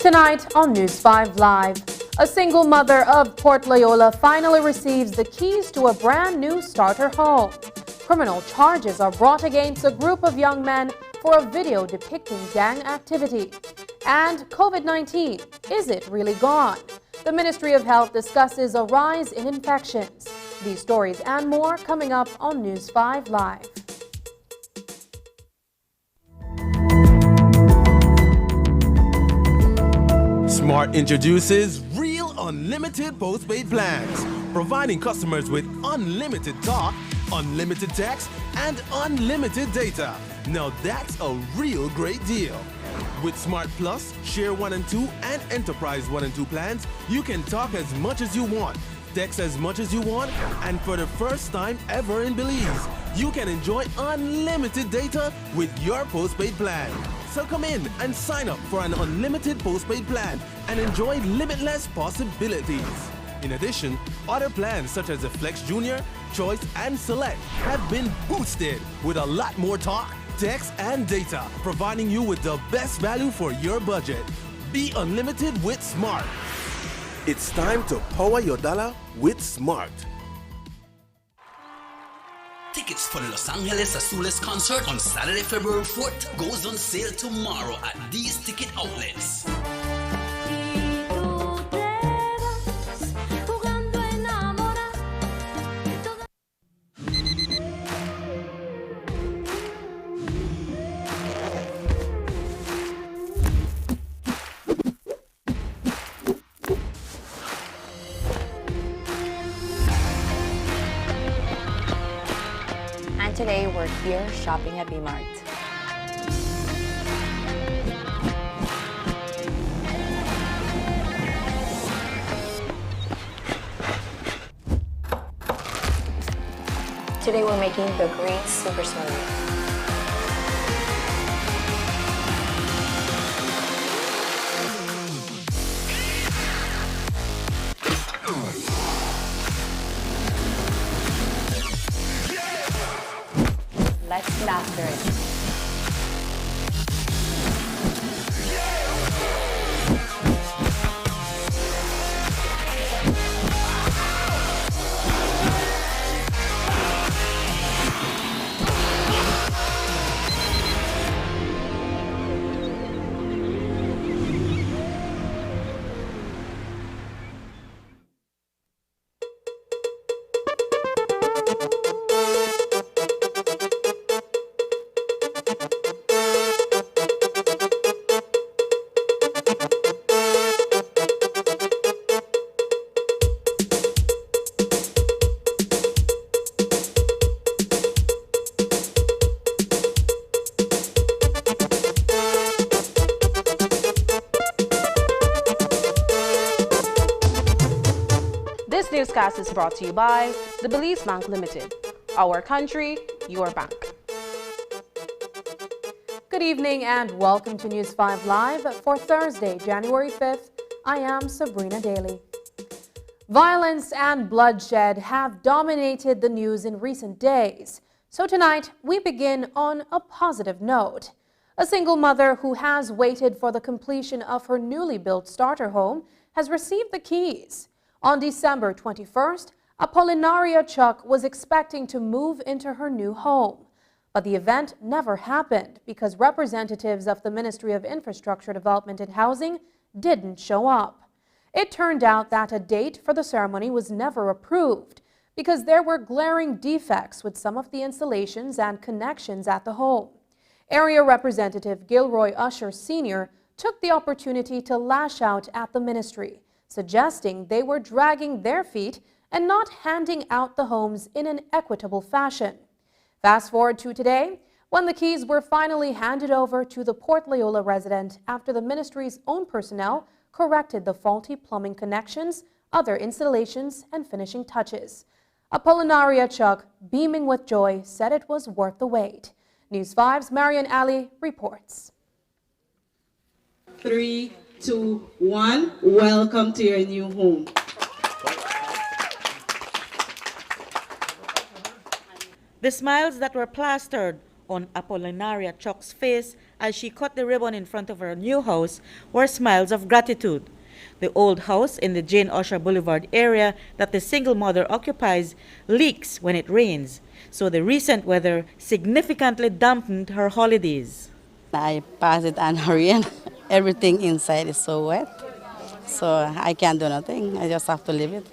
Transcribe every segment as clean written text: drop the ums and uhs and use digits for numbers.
Tonight on News 5 Live, a single mother of Port Loyola finally receives the keys to a brand new starter home. Criminal charges are brought against a group of young men for a video depicting gang activity. And COVID-19, is it really gone? The Ministry of Health discusses a rise in infections. These stories and more coming up on News 5 Live. Smart introduces Real Unlimited Postpaid Plans, providing customers with unlimited talk, unlimited text, and unlimited data. Now that's a real great deal. With Smart Plus, Share 1 and 2, and Enterprise 1 and 2 plans, you can talk as much as you want, text as much as you want, and for the first time ever in Belize, you can enjoy unlimited data with your postpaid plan. So come in and sign up for an unlimited postpaid plan and enjoy limitless possibilities. In addition, other plans such as the Flex Junior, Choice, and Select have been boosted with a lot more talk, text, and data, providing you with the best value for your budget. Be unlimited with Smart. It's time to power your dollar with Smart. Tickets for the Los Angeles Azules concert on Saturday, February 4th goes on sale tomorrow at these ticket outlets. Today we're here shopping at B-Mart. Today we're making the green super smoothie. Let's get after it. Newscast is brought to you by the Belize Bank Limited. Our country, your bank. Good evening and welcome to News 5 Live for Thursday, January 5th. I am Sabrina Daly. Violence and bloodshed have dominated the news in recent days. So tonight, we begin on a positive note. A single mother who has waited for the completion of her newly built starter home has received the keys. On December 21st, Apollinaria Chuck was expecting to move into her new home. But the event never happened because representatives of the Ministry of Infrastructure Development and Housing didn't show up. It turned out that a date for the ceremony was never approved because there were glaring defects with some of the installations and connections at the home. Area Representative Gilroy Usher Sr. took the opportunity to lash out at the ministry, suggesting they were dragging their feet and not handing out the homes in an equitable fashion. Fast forward to today, when the keys were finally handed over to the Port Loyola resident after the ministry's own personnel corrected the faulty plumbing connections, other installations, and finishing touches. Apollinaria Chuck, beaming with joy, said it was worth the wait. News 5's Marian Ali reports. 3, 2, 1. Welcome to your new home. The smiles that were plastered on Apollinaria Chuck's face as she cut the ribbon in front of her new house were smiles of gratitude. The old house in the Jane Usher Boulevard area that the single mother occupies leaks when it rains, so the recent weather significantly dampened her holidays. I pass it and rain. Everything inside is so wet, so I can't do nothing. I just have to leave it.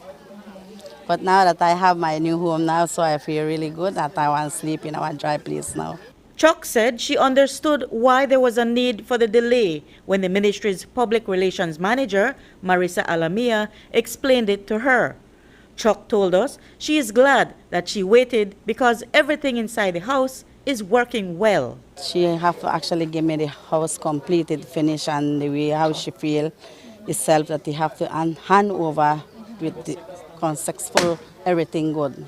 But now that I have my new home now, so I feel really good that I want to sleep in our dry place now. Chuck said she understood why there was a need for the delay when the ministry's public relations manager, Marisa Alamia, explained it to her. Chuck told us she is glad that she waited because everything inside the house is working well. She have to actually give me the house completed, finished, and the way how she feel itself that they have to hand over with the successful, everything good.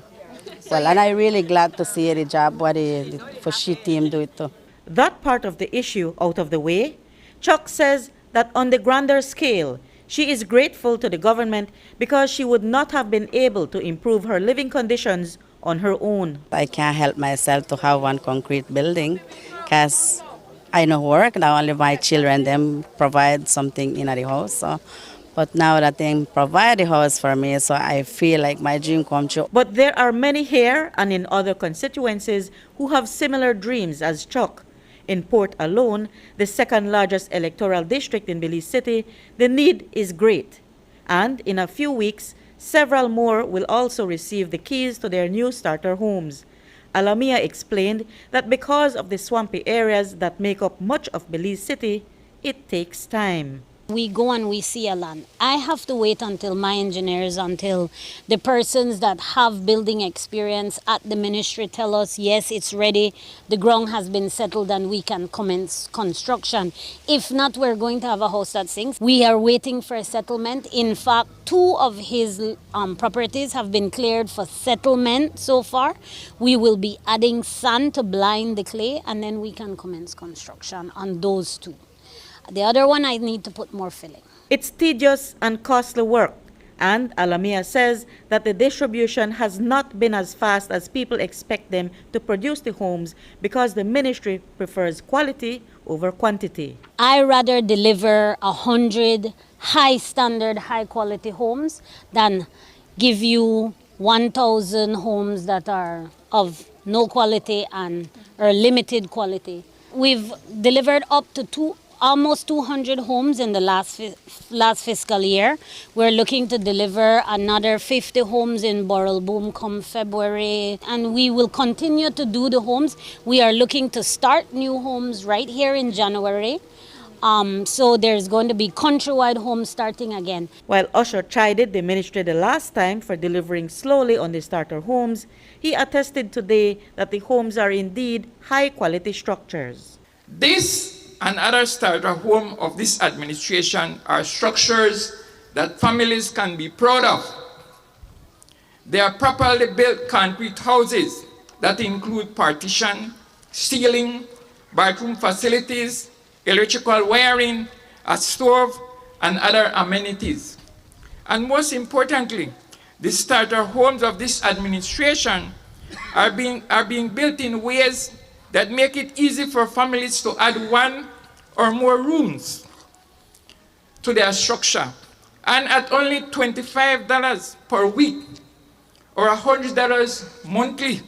Well, and I'm really glad to see the job what the for she team do it too. That part of the issue out of the way, Chuck says that on the grander scale, she is grateful to the government because she would not have been able to improve her living conditions on her own. I can't help myself to have one concrete building because I no work. Now only my children them provide something in the house. So. But now that they provide the house for me, so I feel like my dream come true. But there are many here and in other constituencies who have similar dreams as Chuck. In Port alone, the second largest electoral district in Belize City, the need is great. And in a few weeks, several more will also receive the keys to their new starter homes. Alamia explained that because of the swampy areas that make up much of Belize City, it takes time. We go and we see a land. I have to wait until my engineers, until the persons that have building experience at the ministry tell us, yes, it's ready, the ground has been settled and we can commence construction. If not, we're going to have a house that sinks. We are waiting for a settlement. In fact, 2 of his properties have been cleared for settlement so far. We will be adding sand to blind the clay and then we can commence construction on those 2. The other one, I need to put more filling. It's tedious and costly work, and Alamia says that the distribution has not been as fast as people expect them to produce the homes because the ministry prefers quality over quantity. I rather deliver 100 high standard, high quality homes than give you 1,000 homes that are of no quality and or limited quality. We've delivered up to almost 200 homes in the last fiscal year. We're looking to deliver another 50 homes in Borrelboom come February, and we will continue to do the homes. We are looking to start new homes right here in January. So there's going to be countrywide homes starting again. While Usher chided the ministry the last time for delivering slowly on the starter homes, he attested today that the homes are indeed high-quality structures. This and other starter home of this administration are structures that families can be proud of. They are properly built concrete houses that include partition, ceiling, bathroom facilities, electrical wiring, a stove, and other amenities. And most importantly, the starter homes of this administration are being built in ways that make it easy for families to add one or more rooms to their structure. And at only $25 per week or $100 monthly,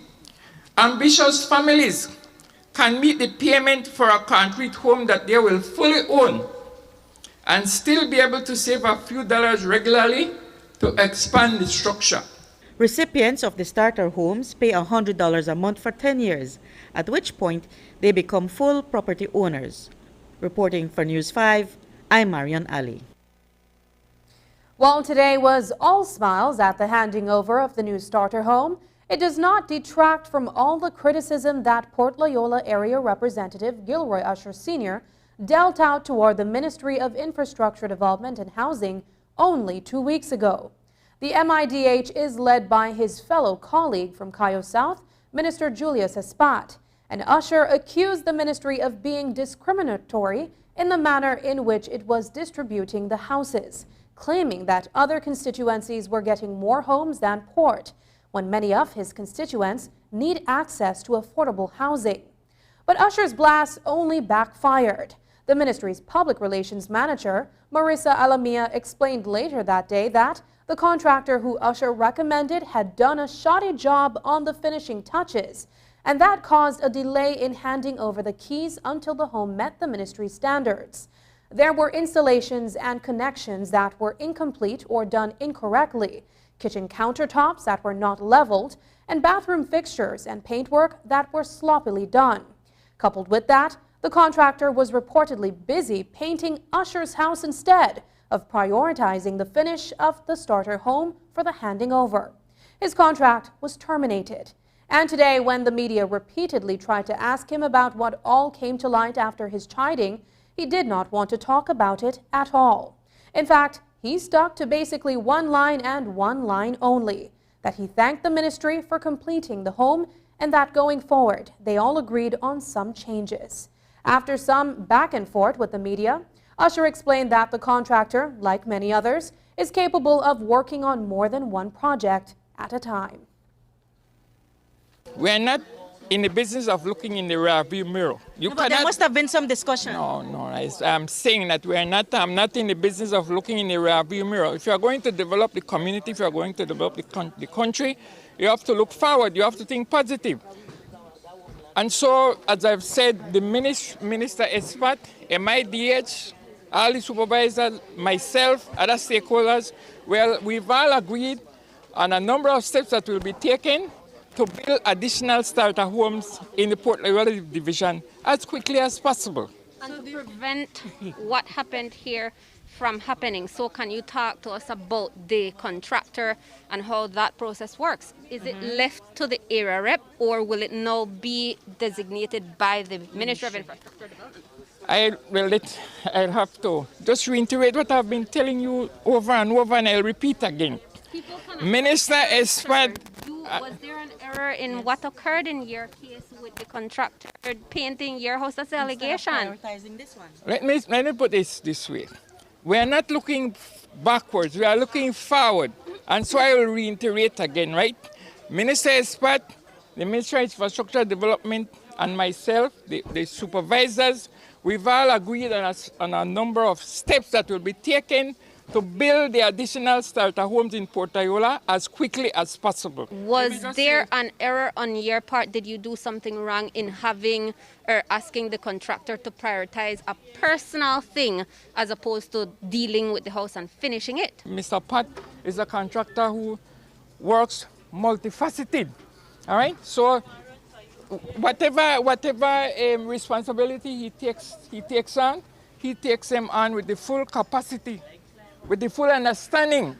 ambitious families can meet the payment for a concrete home that they will fully own and still be able to save a few dollars regularly to expand the structure. Recipients of the starter homes pay $100 a month for 10 years, at which point they become full property owners. Reporting for News 5, I'm Marion Ali. While today was all smiles at the handing over of the new starter home, it does not detract from all the criticism that Port Loyola Area Representative Gilroy Usher Sr. dealt out toward the Ministry of Infrastructure Development and Housing only 2 weeks ago. The MIDH is led by his fellow colleague from Cayo South, Minister Julius Espat, and Usher accused the ministry of being discriminatory in the manner in which it was distributing the houses, claiming that other constituencies were getting more homes than Port, when many of his constituents need access to affordable housing. But Usher's blast only backfired. The ministry's public relations manager, Marissa Alamia, explained later that day that the contractor who Usher recommended had done a shoddy job on the finishing touches, and that caused a delay in handing over the keys until the home met the ministry's standards. There were installations and connections that were incomplete or done incorrectly, kitchen countertops that were not leveled, and bathroom fixtures and paintwork that were sloppily done. Coupled with that, the contractor was reportedly busy painting Usher's house instead of prioritizing the finish of the starter home for the handing over. His contract was terminated. And today, when the media repeatedly tried to ask him about what all came to light after his chiding, he did not want to talk about it at all. In fact, he stuck to basically one line and one line only, that he thanked the ministry for completing the home and that going forward, they all agreed on some changes. After some back and forth with the media, Usher explained that the contractor, like many others, is capable of working on more than one project at a time. We are not in the business of looking in the rearview mirror. But there must have been some discussion. No, I'm saying that I'm not in the business of looking in the rearview mirror. If you are going to develop the community, if you are going to develop the country, you have to look forward, you have to think positive. And so, as I've said, the Minister Espat, MIDH, all the supervisors, myself, other stakeholders, well, we've all agreed on a number of steps that will be taken to build additional starter homes in the Port Loyola division as quickly as possible. And to prevent what happened here from happening, so can you talk to us about the contractor and how that process works? Is it left to the area rep, or will it now be designated by the Ministry of Infrastructure Development? I'll have to just reiterate what I've been telling you over and over, and I'll repeat again. Minister Espat. Was there an error in what occurred in your case with the contractor painting your house? That's the allegation. Prioritizing this one. Let me put this way. We are not looking backwards, we are looking forward. And so I will reiterate again, right? Minister Espat, the Ministry of Infrastructure Development, and myself, the supervisors, we've all agreed on a number of steps that will be taken to build the additional starter homes in Port Loyola as quickly as possible. Was there an error on your part? Did you do something wrong in having or asking the contractor to prioritize a personal thing as opposed to dealing with the house and finishing it? Mr. Pat is a contractor who works multifaceted, all right? So whatever responsibility he takes on, he takes them on with the full capacity, with the full understanding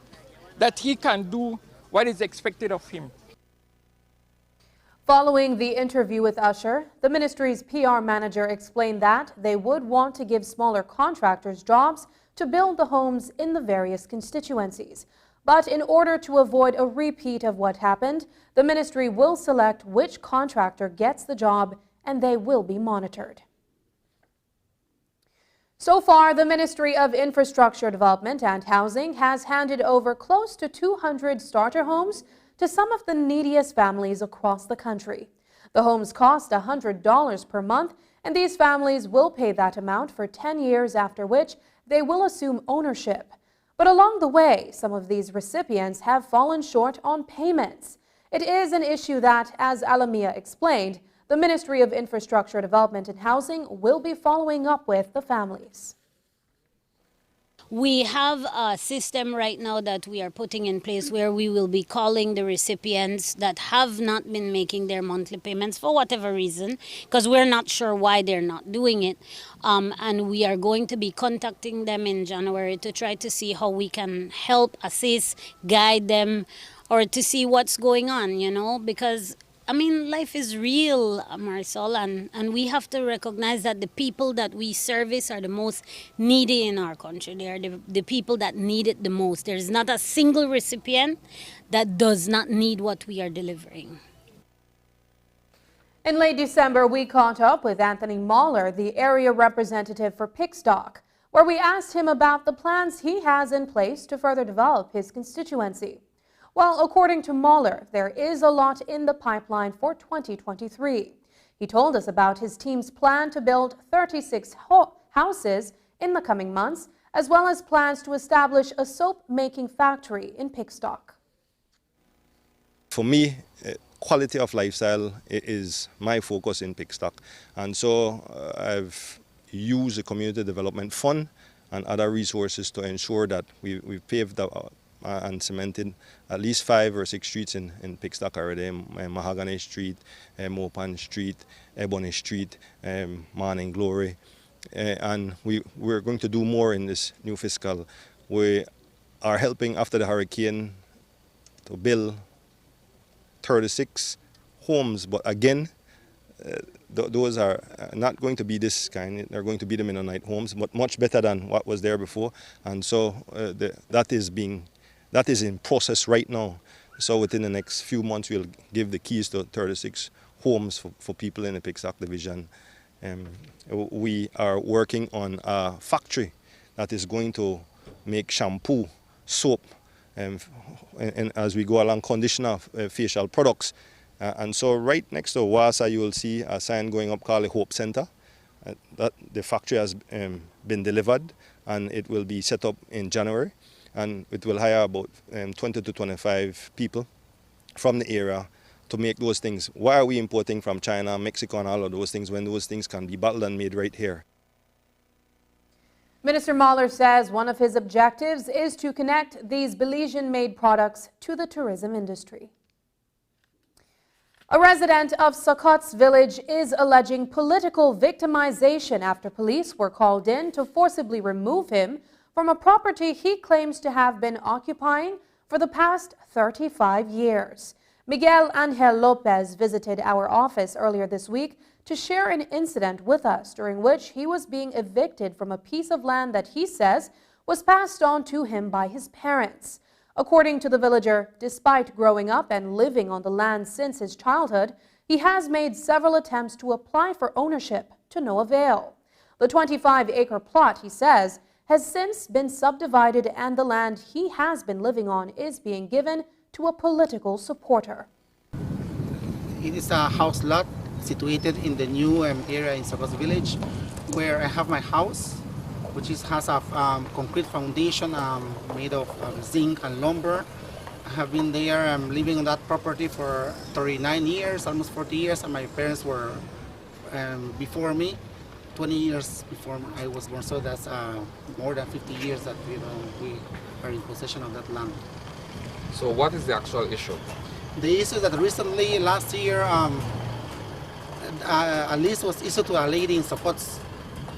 that he can do what is expected of him. Following the interview with Usher, the ministry's PR manager explained that they would want to give smaller contractors jobs to build the homes in the various constituencies. But in order to avoid a repeat of what happened, the ministry will select which contractor gets the job, and they will be monitored. So far, the Ministry of Infrastructure Development and Housing has handed over close to 200 starter homes to some of the neediest families across the country. The homes cost $100 per month, and these families will pay that amount for 10 years, after which they will assume ownership. But along the way, some of these recipients have fallen short on payments. It is an issue that, as Alamia explained, the Ministry of Infrastructure Development and Housing will be following up with the families. We have a system right now that we are putting in place where we will be calling the recipients that have not been making their monthly payments for whatever reason, because we're not sure why they're not doing it. And we are going to be contacting them in January to try to see how we can help, assist, guide them, or to see what's going on, you know, because I mean, life is real, Marisol, and we have to recognize that the people that we service are the most needy in our country. They are the people that need it the most. There's not a single recipient that does not need what we are delivering. In late December, we caught up with Anthony Mahler, the area representative for Pickstock, where we asked him about the plans he has in place to further develop his constituency. Well, according to Mahler, there is a lot in the pipeline for 2023. He told us about his team's plan to build 36 houses in the coming months, as well as plans to establish a soap-making factory in Pickstock. For me, quality of lifestyle is my focus in Pickstock. And so I've used the Community Development Fund and other resources to ensure that we've paved and cemented at least 5 or 6 streets in Pickstock already. Mahogany Street, Mopan Street, Ebony Street, Morning Glory. And we're going to do more in this new fiscal. We are helping after the hurricane to build 36 homes, but again, those are not going to be this kind. They're going to be the Mennonite homes, but much better than what was there before. And so that is in process right now. So within the next few months, we'll give the keys to 36 homes for people in the Pickstock division. We are working on a factory that is going to make shampoo, soap, and as we go along, conditioner, facial products. And so right next to WASA, you will see a sign going up called the Hope Center. That the factory has been delivered, and it will be set up in January. And it will hire about 20 to 25 people from the area to make those things. Why are we importing from China, Mexico, and all of those things when those things can be bottled and made right here? Minister Mahler says one of his objectives is to connect these Belizean-made products to the tourism industry. A resident of Sokots village is alleging political victimization after police were called in to forcibly remove him from a property he claims to have been occupying for the past 35 years. Miguel Angel Lopez visited our office earlier this week to share an incident with us during which he was being evicted from a piece of land that he says was passed on to him by his parents. According to the villager, despite growing up and living on the land since his childhood, he has made several attempts to apply for ownership to no avail. The 25-acre plot, he says, has since been subdivided, and the land he has been living on is being given to a political supporter. It is a house lot situated in the new area in Sokots village, where I have my house, which has a concrete foundation made of zinc and lumber. I have been there living on that property for 39 years, almost 40 years, and my parents were before me. 20 years before I was born, so that's more than 50 years that we are in possession of that land. So what is the actual issue? The issue that recently, last year, a list was issued to a lady in Sokots,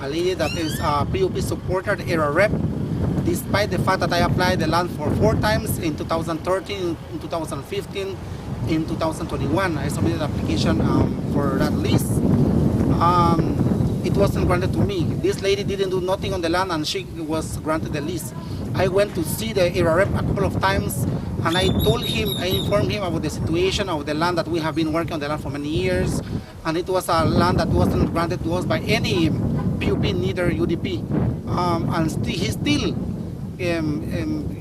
a lady that is a POP supporter, the area rep, despite the fact that I applied the land for 4 times in 2013, in 2015, in 2021. I submitted an application for that list. It wasn't granted to me. This lady didn't do nothing on the land, and she was granted the lease. I went to see the area rep a couple of times, and I informed him about the situation of the land that we have been working on the land for many years, and it was a land that wasn't granted to us by any PUP, neither UDP, and he still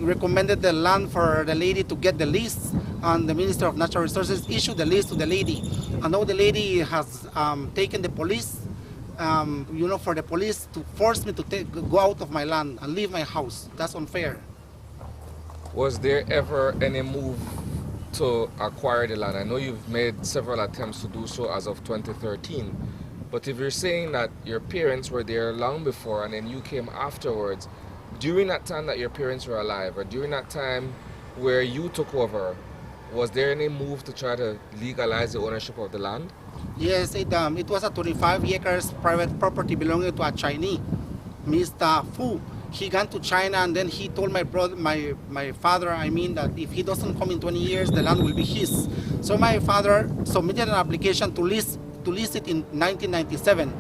recommended the land for the lady to get the lease, and the Minister of Natural Resources issued the lease to the lady, and now the lady has taken the police, for the police to force me to go out of my land and leave my house. That's unfair. Was there ever any move to acquire the land? I know you've made several attempts to do so as of 2013, but if you're saying that your parents were there long before and then you came afterwards, during that time that your parents were alive, or during that time where you took over, was there any move to try to legalize the ownership of the land? Yes, it was a 25 acres private property belonging to a Chinese, Mr. Fu. He got to China, and then he told my father, that if he doesn't come in 20 years, the land will be his. So my father submitted an application to lease it in 1997,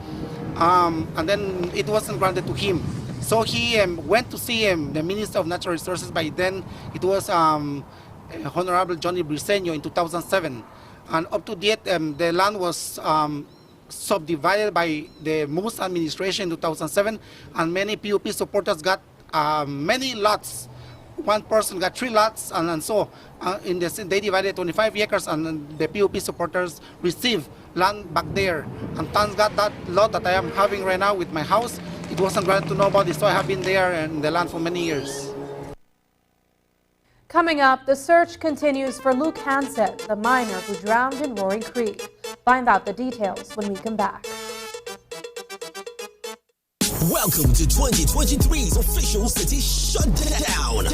and then it wasn't granted to him. So he went to see the Minister of Natural Resources. By then, it was Honorable Johnny Briceño in 2007. And up to date, the land was subdivided by the Moose administration in 2007, and many PUP supporters got many lots. One person got 3 lots, and so they divided 25 acres, and the PUP supporters received land back there. And thanks God, that lot that I am having right now with my house, it wasn't granted to nobody, so I have been there in the land for many years. Coming up, the search continues for Luke Hansen, the miner who drowned in Roaring Creek. Find out the details when we come back. Welcome to 2023's official city shutdown.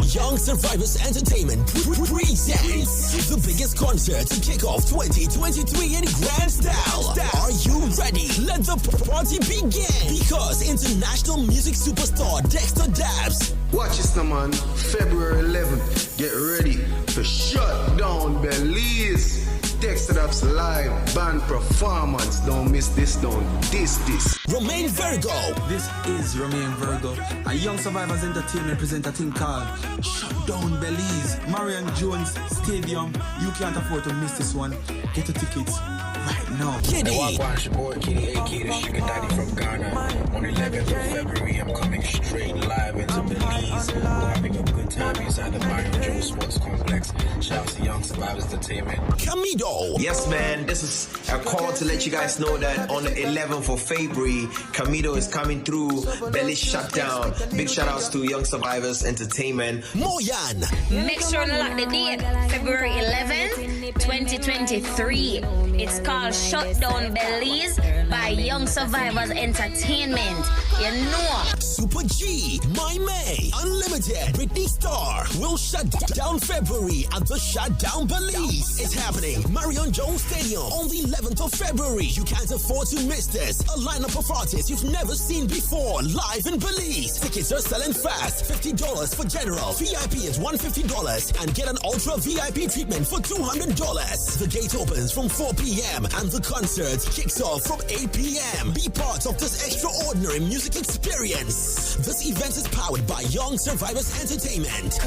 Young Survivors Entertainment presents the biggest concert to kick off 2023 in grand style. Are you ready? Let the party begin. Because international music superstar Dexter Dabbs. Watch this now, man. February 11th. Get ready to shut down Belize. Dexter Dabbs live band performance. Don't miss this, don't diss this. Romain Virgo. This is Romain Virgo. A Young Survivors Entertainment present a thing called Shut Down Belize. Marion Jones Stadium. You can't afford to miss this one. Get your tickets right now. Kitty. Hey, watch your boy Kitty, aka the Sugar Daddy from Ghana. On 11th of February, I'm coming straight live into Belize. We're having a good time inside the Marion Jones Sports Complex. Shout out to Young Survivors Entertainment. Camido. Yes, man, this is a call to let you guys know that on the 11th of February, Camido is coming through. Belize Shutdown. Big shout outs to Young Survivors Entertainment. Moyan. Make sure to lock the date, February 11th, 2023. It's called Shutdown Belize by Young Survivors Entertainment. You know. Super G, My May, Unlimited, Britney Star will shut down February at the Shutdown Belize. It's happening. Marion Jones Stadium on the 11th of February. You can't afford to miss this. A lineup of artists you've never seen before, live in Belize. Tickets are selling fast. $50 for general. VIP is $150. And get an ultra VIP treatment for $200. The gate opens from 4 p.m. and the concert kicks off from 8 p.m. Be part of this extraordinary music experience. This event is powered by Young Survivors Entertainment.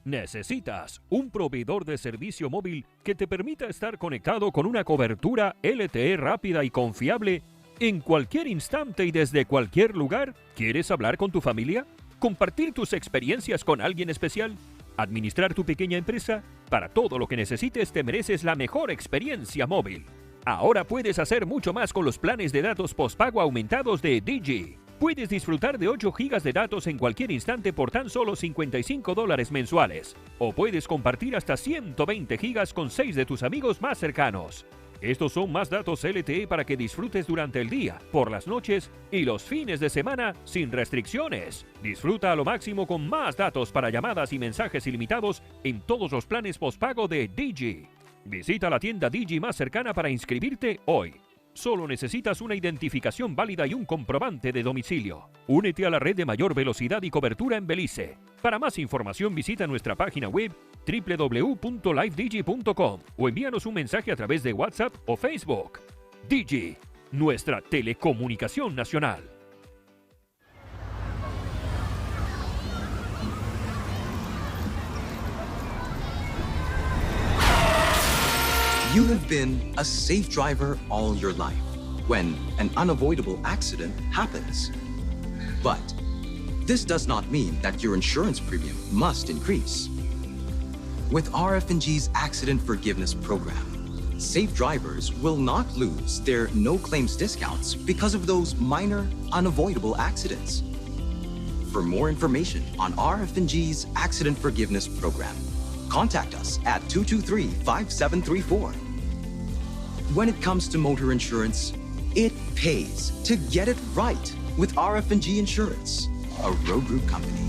¿Necesitas un proveedor de servicio móvil que te permita estar conectado con una cobertura LTE rápida y confiable en cualquier instante y desde cualquier lugar? ¿Quieres hablar con tu familia? ¿Compartir tus experiencias con alguien especial? ¿Administrar tu pequeña empresa? Para todo lo que necesites te mereces la mejor experiencia móvil. Ahora puedes hacer mucho más con los planes de datos postpago aumentados de Digi. Puedes disfrutar de 8 gigas de datos en cualquier instante por tan solo $55 mensuales. O puedes compartir hasta 120 gigas con 6 de tus amigos más cercanos. Estos son más datos LTE para que disfrutes durante el día, por las noches y los fines de semana sin restricciones. Disfruta a lo máximo con más datos para llamadas y mensajes ilimitados en todos los planes postpago de Digi. Visita la tienda Digi más cercana para inscribirte hoy. Solo necesitas una identificación válida y un comprobante de domicilio. Únete a la red de mayor velocidad y cobertura en Belice. Para más información visita nuestra página web www.livedigi.com o envíanos un mensaje a través de WhatsApp o Facebook. Digi, nuestra telecomunicación nacional. You have been a safe driver all your life when an unavoidable accident happens. But this does not mean that your insurance premium must increase. With RF&G's Accident Forgiveness Program, safe drivers will not lose their no-claims discounts because of those minor, unavoidable accidents. For more information on RF&G's Accident Forgiveness Program, contact us at 223-5734. When it comes to motor insurance, it pays to get it right with RF&G Insurance, a road group company.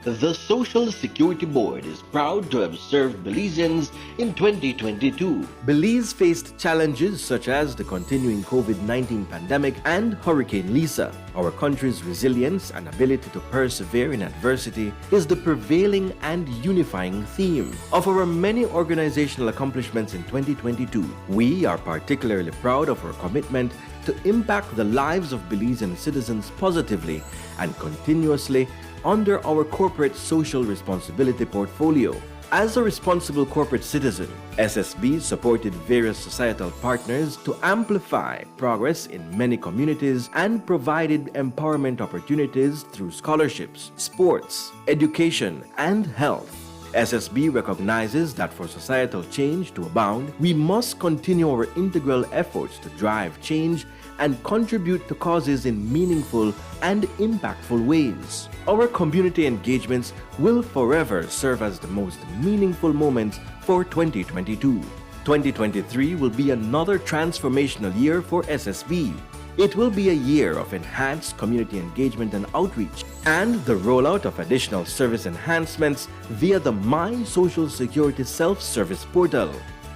The Social Security Board is proud to have served Belizeans in 2022. Belize faced challenges such as the continuing COVID-19 pandemic and Hurricane Lisa. Our country's resilience and ability to persevere in adversity is the prevailing and unifying theme of our many organizational accomplishments in 2022. We are particularly proud of our commitment to impact the lives of Belizean citizens positively and continuously under our corporate social responsibility portfolio. As a responsible corporate citizen, SSB supported various societal partners to amplify progress in many communities and provided empowerment opportunities through scholarships, sports, education, and health. SSB recognizes that for societal change to abound, we must continue our integral efforts to drive change and contribute to causes in meaningful and impactful ways. Our community engagements will forever serve as the most meaningful moments for 2022. 2023 will be another transformational year for SSB. It will be a year of enhanced community engagement and outreach, and the rollout of additional service enhancements via the My Social Security self-service portal.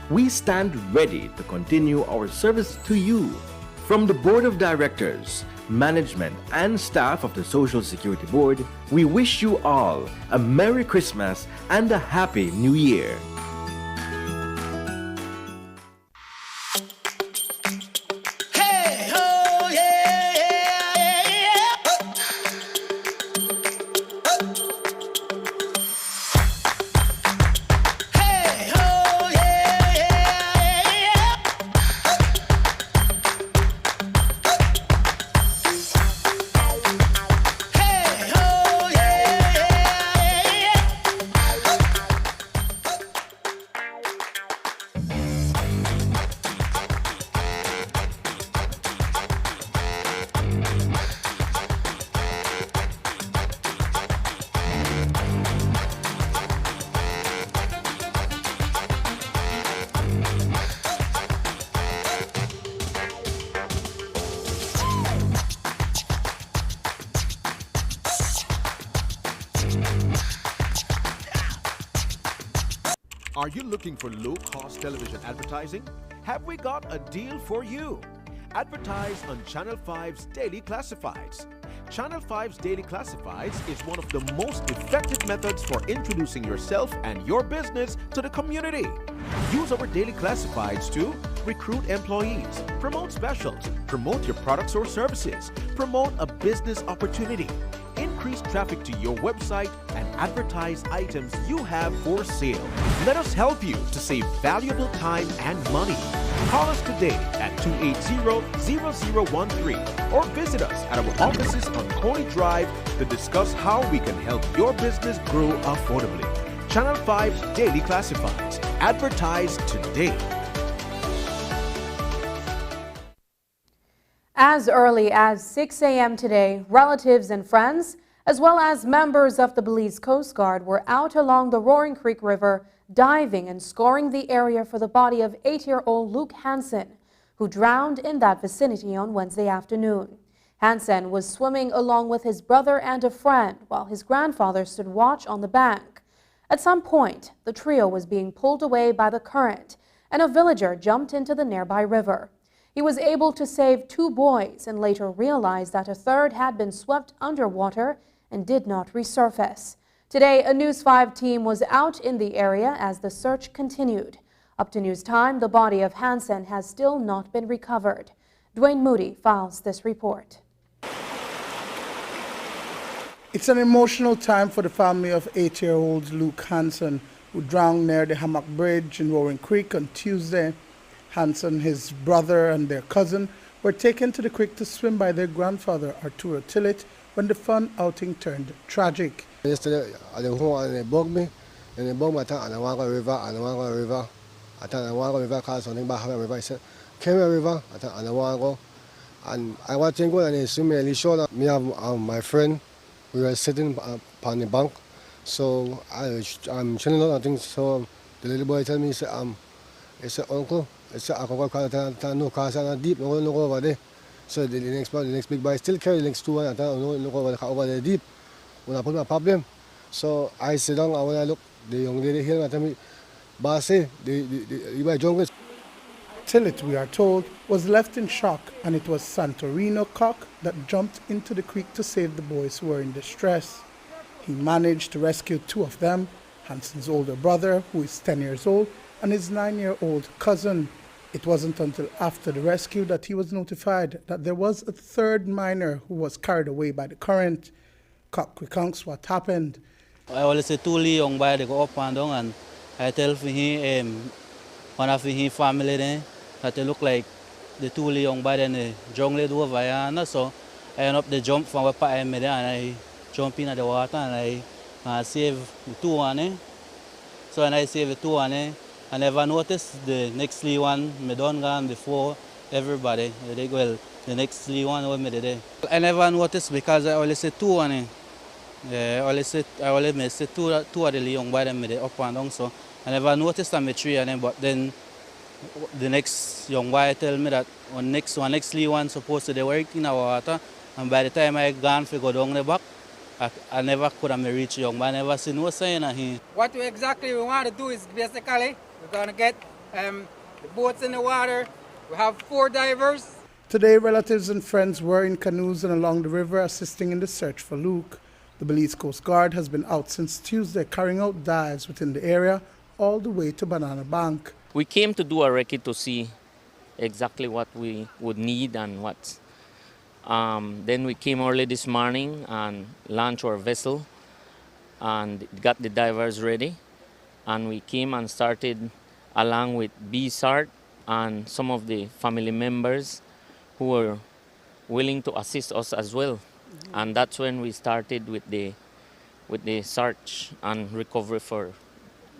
We stand ready to continue our service to you. From the Board of Directors, management, and staff of the Social Security Board, we wish you all a Merry Christmas and a Happy New Year. Are you looking for low-cost television advertising? Have we got a deal for you? Advertise on Channel 5's Daily Classifieds. Channel 5's Daily Classifieds is one of the most effective methods for introducing yourself and your business to the community. Use our Daily Classifieds to recruit employees, promote specials, promote your products or services, promote a business opportunity, increase traffic to your website, and advertise items you have for sale. Let us help you to save valuable time and money. Call us today at 280-0013 or visit us at our offices on Coney Drive to discuss how we can help your business grow affordably. Channel 5's Daily Classifieds. Advertise today. As early as 6 a.m. today, relatives and friends, as well as members of the Belize Coast Guard, were out along the Roaring Creek River diving and scouring the area for the body of 8-year-old Luke Hansen, who drowned in that vicinity on Wednesday afternoon. Hansen was swimming along with his brother and a friend while his grandfather stood watch on the bank. At some point, the trio was being pulled away by the current, and a villager jumped into the nearby river. He was able to save 2 boys and later realized that a third had been swept underwater and did not resurface. Today, a News 5 team was out in the area as the search continued. Up to news time, the body of Hansen has still not been recovered. Dwayne Moody files this report. It's an emotional time for the family of 8-year-old Luke Hansen, who drowned near the Hammock Bridge in Roaring Creek on Tuesday. Hansen, his brother, and their cousin were taken to the creek to swim by their grandfather, Arturo Tillett, when the fun outing turned tragic. Yesterday, I was home and they bugged me. And they bugged me, I thought, I want to go river, I want to go river. I thought, I want to go river, because something about the river. I said, came to river, I thought, I want to go. And I was thinking, and they swim me, showed me and my friend, we were sitting on the bank. So I'm chilling out, I think, so the little boy told me, he said, uncle, I said, I can go no cars are deep, no look over there. So the next big boy still carry the next two, and I thought, no look over there deep. When I put my problem, so I sit down and when I look, the young lady here and tell me, Bossy, you buy jungle. Tillett, we are told, was left in shock, and it was Santorino Cock that jumped into the creek to save the boys who were in distress. He managed to rescue two of them, Hansen's older brother, who is 10 years old, and his 9-year-old cousin. It wasn't until after the rescue that he was notified that there was a third minor who was carried away by the current. Cock recounts what happened. I always say two young boys, they go up and down, and I tell him, one of his family there, that they look like the two young boys in the jungle over here. So I end up the jump from where I am there, and I jump in the water, and I save the two one. So when I save the two one, I never noticed the next one, me done gone before everybody. They go, the next one was me there. I never noticed because I always say two one. I always say two of the young boys up and down, so I never noticed them three of them, but then the next young boy tell me that next one supposed to they work in the water, and by the time I gone to go down the back, I never could have reached young boy. I never see no sign of him. What we exactly want to do is basically we're going to get the boats in the water. We have 4 divers. Today, relatives and friends were in canoes and along the river assisting in the search for Luke. The Belize Coast Guard has been out since Tuesday carrying out dives within the area all the way to Banana Bank. We came to do a recce to see exactly what we would need and what. Then we came early this morning and launched our vessel and got the divers ready. And we came and started along with BSART and some of the family members who were willing to assist us as well. And that's when we started with the search and recovery for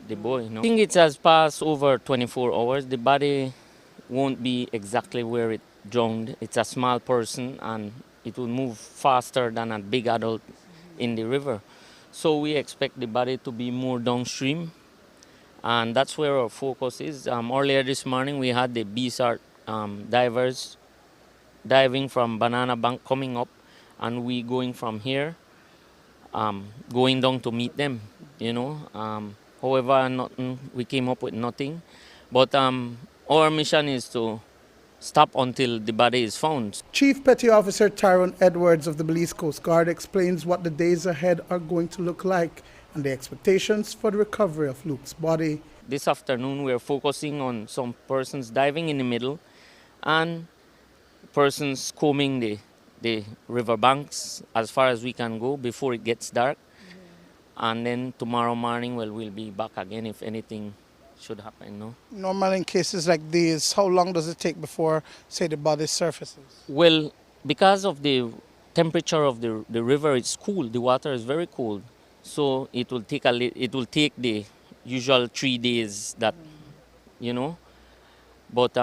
the boy. I think it has passed over 24 hours. The body won't be exactly where it drowned. It's a small person and it will move faster than a big adult in the river. So we expect the body to be more downstream, and that's where our focus is. Earlier this morning we had the BSART divers diving from Banana Bank coming up, and we going from here, going down to meet them, However, we came up with nothing. But our mission is to stop until the body is found. Chief Petty Officer Tyrone Edwards of the Belize Coast Guard explains what the days ahead are going to look like and the expectations for the recovery of Luke's body. This afternoon we are focusing on some persons diving in the middle and persons combing the riverbanks as far as we can go before it gets dark. And then tomorrow morning, we'll be back again if anything should happen. No? Normally in cases like these, how long does it take before, say, the body surfaces? Well, because of the temperature of the river, it's cool. The water is very cold. So it will take the usual 3 days that, But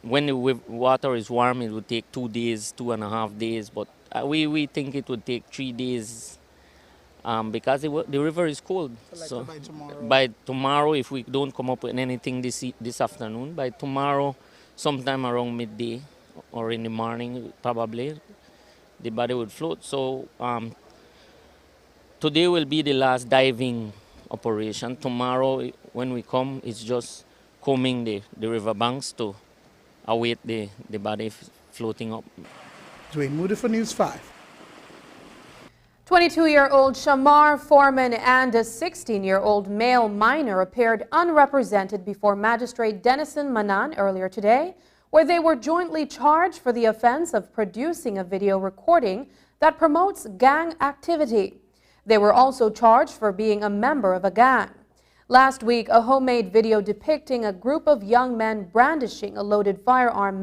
when the water is warm, it will take 2 days, 2.5 days. But we think it would take 3 days because the river is cold. So by tomorrow, if we don't come up with anything this afternoon, by tomorrow, sometime around midday or in the morning, probably, the body would float. So today will be the last diving operation. Tomorrow, when we come, it's just combing the riverbanks to await the body floating up. Dwayne Moody for News 5. 22-year-old Shamar Foreman and a 16-year-old male minor appeared unrepresented before Magistrate Denison Manan earlier today, where they were jointly charged for the offense of producing a video recording that promotes gang activity. They were also charged for being a member of a gang. Last week, a homemade video depicting a group of young men brandishing a loaded firearm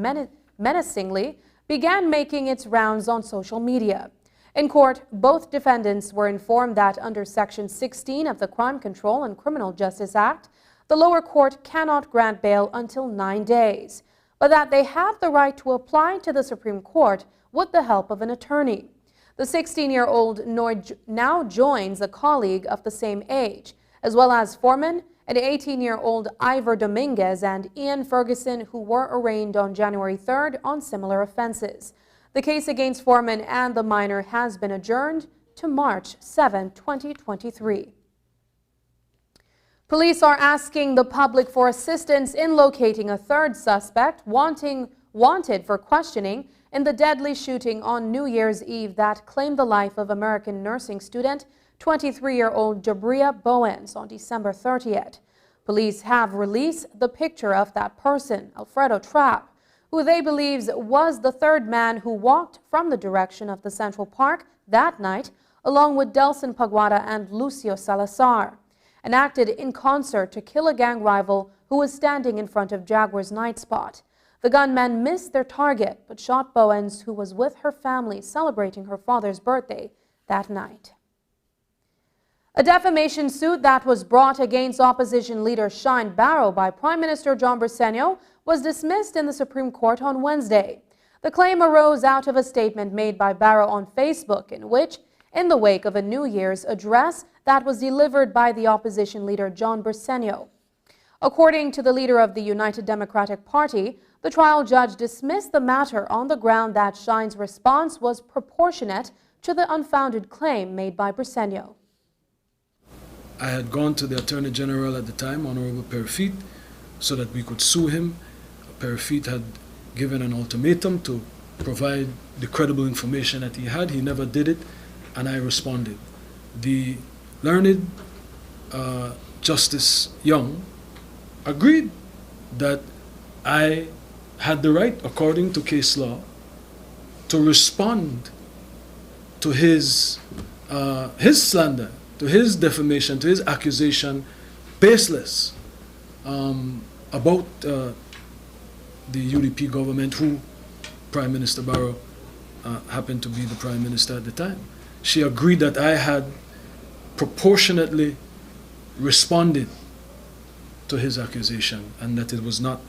menacingly began making its rounds on social media. In court, both defendants were informed that under Section 16 of the Crime Control and Criminal Justice Act, the lower court cannot grant bail until 9 days, but that they have the right to apply to the Supreme Court with the help of an attorney. The 16-year-old now joins a colleague of the same age, as well as Foreman, an 18-year-old Ivor Dominguez, and Ian Ferguson, who were arraigned on January 3rd on similar offenses. The case against Foreman and the minor has been adjourned to March 7, 2023. Police are asking the public for assistance in locating a third suspect wanted for questioning in the deadly shooting on New Year's Eve that claimed the life of American nursing student 23-year-old Jabria Bowens on December 30th. Police have released the picture of that person, Alfredo Trapp, who they believe was the third man who walked from the direction of the Central Park that night, along with Delson Paguada and Lucio Salazar, and acted in concert to kill a gang rival who was standing in front of Jaguar's night spot. The gunmen missed their target, but shot Bowens, who was with her family celebrating her father's birthday that night. A defamation suit that was brought against opposition leader Shine Barrow by Prime Minister John Briceño was dismissed in the Supreme Court on Wednesday. The claim arose out of a statement made by Barrow on Facebook in which, in the wake of a New Year's address that was delivered by the opposition leader John Briceño. According to the leader of the United Democratic Party, the trial judge dismissed the matter on the ground that Shine's response was proportionate to the unfounded claim made by Briceño. I had gone to the Attorney General at the time, Honorable Perifit, so that we could sue him. Perifit had given an ultimatum to provide the credible information that he had. He never did it, and I responded. The learned Justice Young agreed that I had the right, according to case law, to respond to his slander, to his defamation, to his accusation, baseless, about the UDP government, who Prime Minister Barrow happened to be the Prime Minister at the time. She agreed that I had proportionately responded to his accusation and that it was not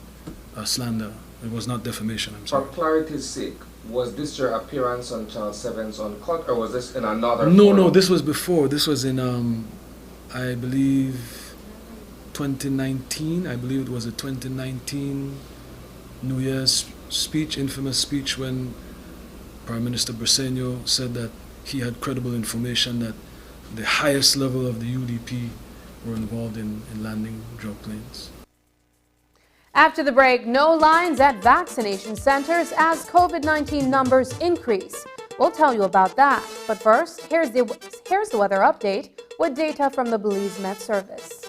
slander, it was not defamation. I'm sorry. For clarity's sake, was this your appearance on Channel 7's Uncut, or was this in another No, forum? no, this was before. This was in, I believe, 2019. I believe it was a 2019 New Year's speech, infamous speech, when Prime Minister Briceño said that he had credible information that the highest level of the UDP were involved in landing drug planes. After the break, no lines at vaccination centers as COVID-19 numbers increase. We'll tell you about that. But first, here's the weather update with data from the Belize Met Service.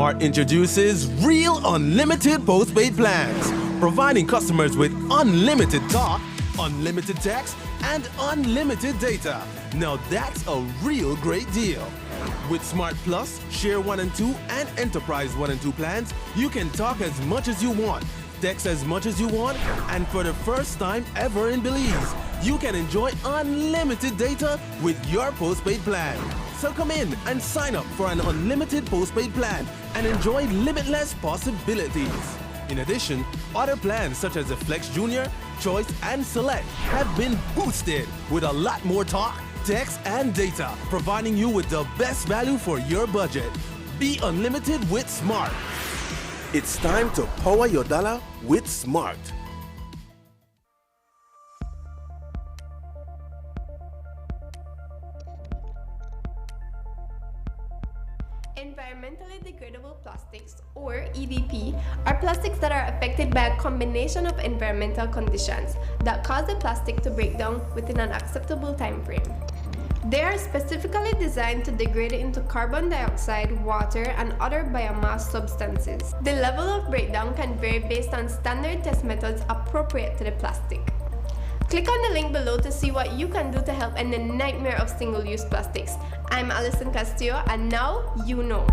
Smart introduces Real Unlimited Postpaid Plans, providing customers with unlimited talk, unlimited text, and unlimited data. Now that's a real great deal. With Smart Plus, Share 1 and 2, and Enterprise 1 and 2 plans, you can talk as much as you want, text as much as you want, and for the first time ever in Belize, you can enjoy unlimited data with your postpaid plan. So come in and sign up for an unlimited postpaid plan and enjoy limitless possibilities. In addition, other plans such as the Flex Junior, Choice, and Select have been boosted with a lot more talk, text, and data, providing you with the best value for your budget. Be unlimited with Smart. It's time to power your dollar with Smart. Environmentally degradable plastics, or EDP, are plastics that are affected by a combination of environmental conditions that cause the plastic to break down within an acceptable time frame. They are specifically designed to degrade into carbon dioxide, water, and other biomass substances. The level of breakdown can vary based on standard test methods appropriate to the plastic. Click on the link below to see what you can do to help end the nightmare of single-use plastics. I'm Alison Castillo, and now you know.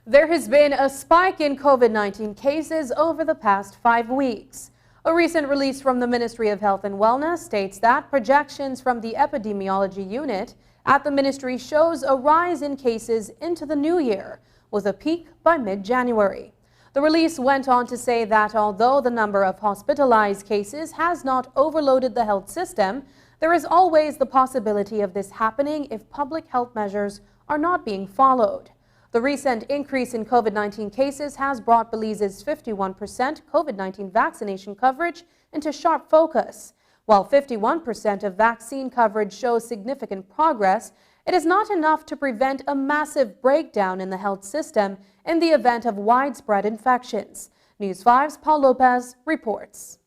There has been a spike in COVID-19 cases over the past 5 weeks. A recent release from the Ministry of Health and Wellness states that projections from the epidemiology unit at the ministry shows a rise in cases into the new year, with a peak by mid-January. The release went on to say that although the number of hospitalized cases has not overloaded the health system, there is always the possibility of this happening if public health measures are not being followed. The recent increase in COVID-19 cases has brought Belize's 51% COVID-19 vaccination coverage into sharp focus. While 51% of vaccine coverage shows significant progress, it is not enough to prevent a massive breakdown in the health system in the event of widespread infections. News 5's Paul Lopez reports.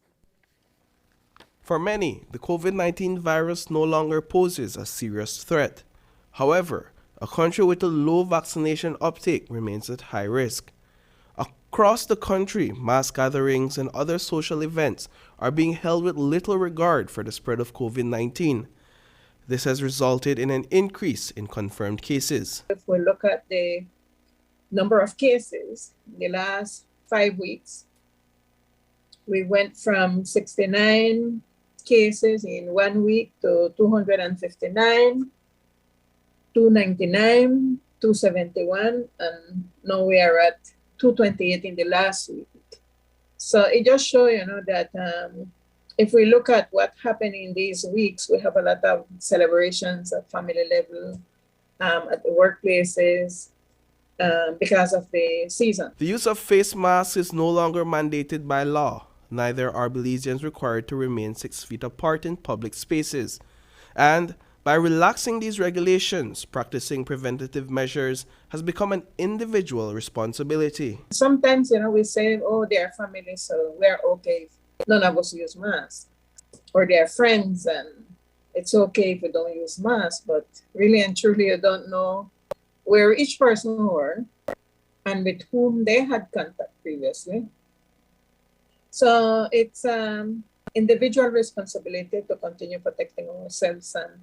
For many, the COVID-19 virus no longer poses a serious threat. However, a country with a low vaccination uptake remains at high risk. Across the country, mass gatherings and other social events are being held with little regard for the spread of COVID-19. This has resulted in an increase in confirmed cases. If we look at the number of cases in the last 5 weeks, we went from 69 cases in 1 week to 259, 299, 271, and now we are at 228 in the last week. So it just shows, that if we look at what happened in these weeks, we have a lot of celebrations at family level, at the workplaces, because of the season. The use of face masks is no longer mandated by law. Neither are Belizeans required to remain 6 feet apart in public spaces. And by relaxing these regulations, practicing preventative measures has become an individual responsibility. Sometimes, we say, oh, they are family, so we're okay if none of us use masks. Or they are friends, and it's okay if you don't use masks. But really and truly, you don't know where each person were and with whom they had contact previously. So it's individual responsibility to continue protecting ourselves. And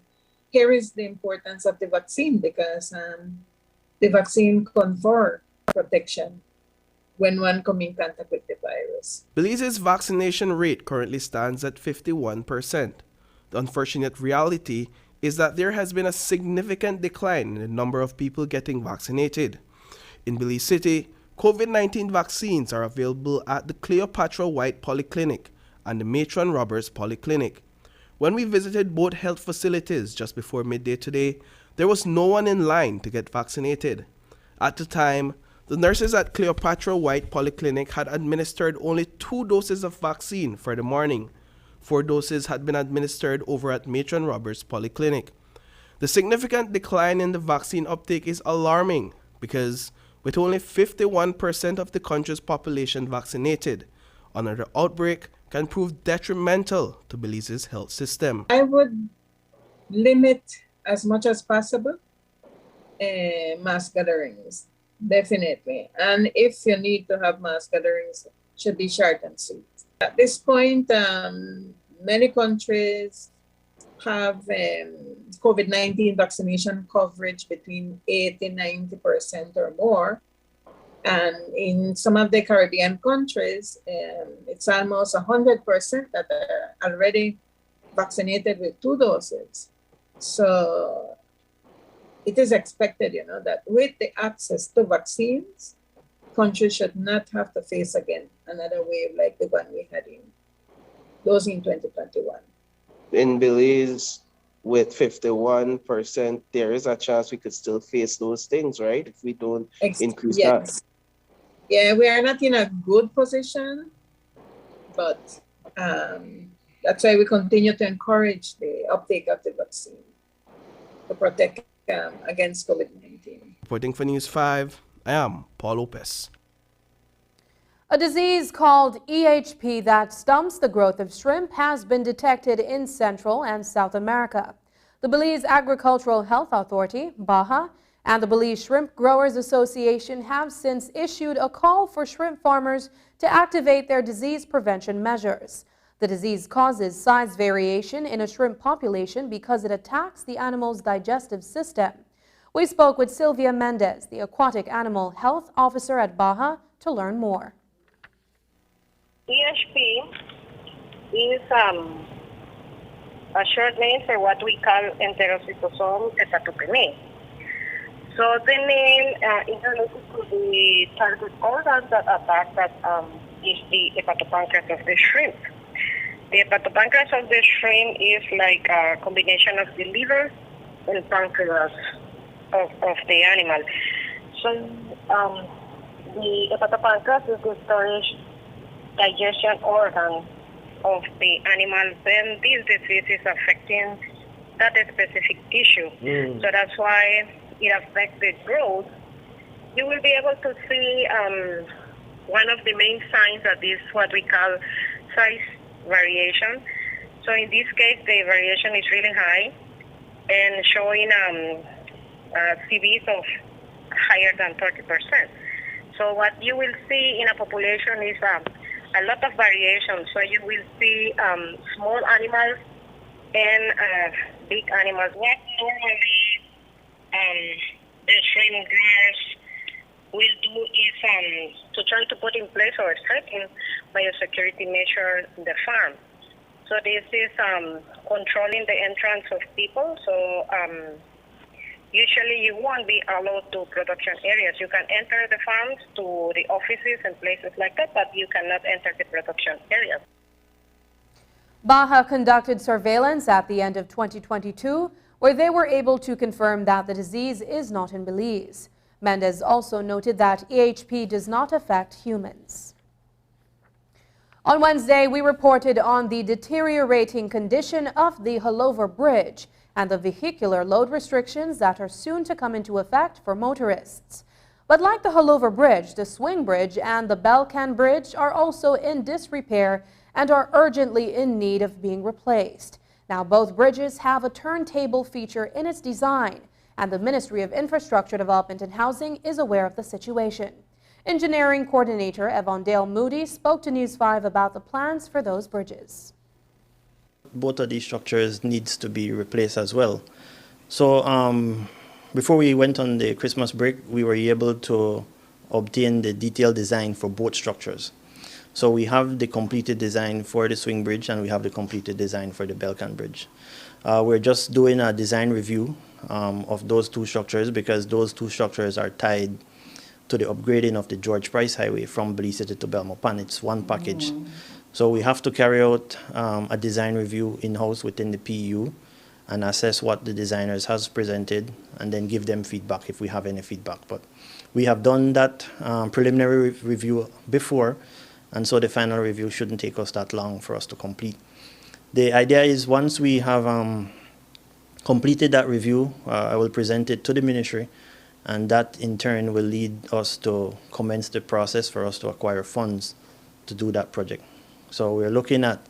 here is the importance of the vaccine, because the vaccine confers protection when one comes in contact with the virus. Belize's vaccination rate currently stands at 51%. The unfortunate reality is that there has been a significant decline in the number of people getting vaccinated. In Belize City, COVID-19 vaccines are available at the Cleopatra White Polyclinic and the Matron Roberts Polyclinic. When we visited both health facilities just before midday today, there was no one in line to get vaccinated. At the time, the nurses at Cleopatra White Polyclinic had administered only 2 doses of vaccine for the morning. 4 doses had been administered over at Matron Roberts Polyclinic. The significant decline in the vaccine uptake is alarming because with only 51% of the country's population vaccinated, Another outbreak can prove detrimental to Belize's health system. I would limit as much as possible mass gatherings, definitely. And if you need to have mass gatherings, should be short and sweet. At this point, many countries have COVID-19 vaccination coverage between 80-90% or more. And in some of the Caribbean countries, it's almost 100% that are already vaccinated with 2 doses. So it is expected, that with the access to vaccines, countries should not have to face again another wave like the one we had in 2021. In Belize, with 51%, there is a chance we could still face those things, right? If we don't increase that. Yeah, we are not in a good position, but that's why we continue to encourage the uptake of the vaccine to protect against COVID-19. Reporting for News 5, I am Paul Lopez. A disease called EHP that stunts the growth of shrimp has been detected in Central and South America. The Belize Agricultural Health Authority, BAHA, and the Belize Shrimp Growers Association have since issued a call for shrimp farmers to activate their disease prevention measures. The disease causes size variation in a shrimp population because it attacks the animal's digestive system. We spoke with Sylvia Mendez, the Aquatic Animal Health Officer at BAHA, to learn more. EHP is a short name for what we call enterocytosome hepatopenia. So the name is related to the target organ that attack that is the hepatopancreas of the shrimp. The hepatopancreas of the shrimp is like a combination of the liver and pancreas of the animal. So the hepatopancreas is the storage digestion organ of the animal. Then this disease is affecting that specific tissue. So that's why it affects the growth. You will be able to see one of the main signs that is what we call size variation. So in this case, the variation is really high and showing CVs of higher than 30%. So what you will see in a population is a lot of variation. So you will see small animals and big animals. What normally the shrimp growers will do is to try to put in place or certain biosecurity measure in the farm. So this is controlling the entrance of people. So usually you won't be allowed to production areas. You can enter the farms to the offices and places like that, but you cannot enter the production areas. BAHA conducted surveillance at the end of 2022, where they were able to confirm that the disease is not in Belize. Mendez also noted that EHP does not affect humans. On Wednesday, we reported on the deteriorating condition of the handover Bridge and the vehicular load restrictions that are soon to come into effect for motorists. But like the handover Bridge, the Swing Bridge and the Belcan Bridge are also in disrepair and are urgently in need of being replaced. Now, both bridges have a turntable feature in its design, and the Ministry of Infrastructure Development and Housing is aware of the situation. Engineering Coordinator Evondale Moody spoke to News 5 about the plans for those bridges. Both of these structures needs to be replaced as well. So before we went on the Christmas break, we were able to obtain the detailed design for both structures. So we have the completed design for the Swing Bridge and we have the completed design for the Belcan Bridge. We're just doing a design review of those two structures because those two structures are tied to the upgrading of the George Price Highway from Belize City to Belmopan. It's one package. So we have to carry out a design review in-house within the PU and assess what the designers has presented and then give them feedback if we have any feedback. But we have done that preliminary review before, and so the final review shouldn't take us that long for us to complete. The idea is once we have completed that review, I will present it to the ministry, and that in turn will lead us to commence the process for us to acquire funds do that project. So we're looking at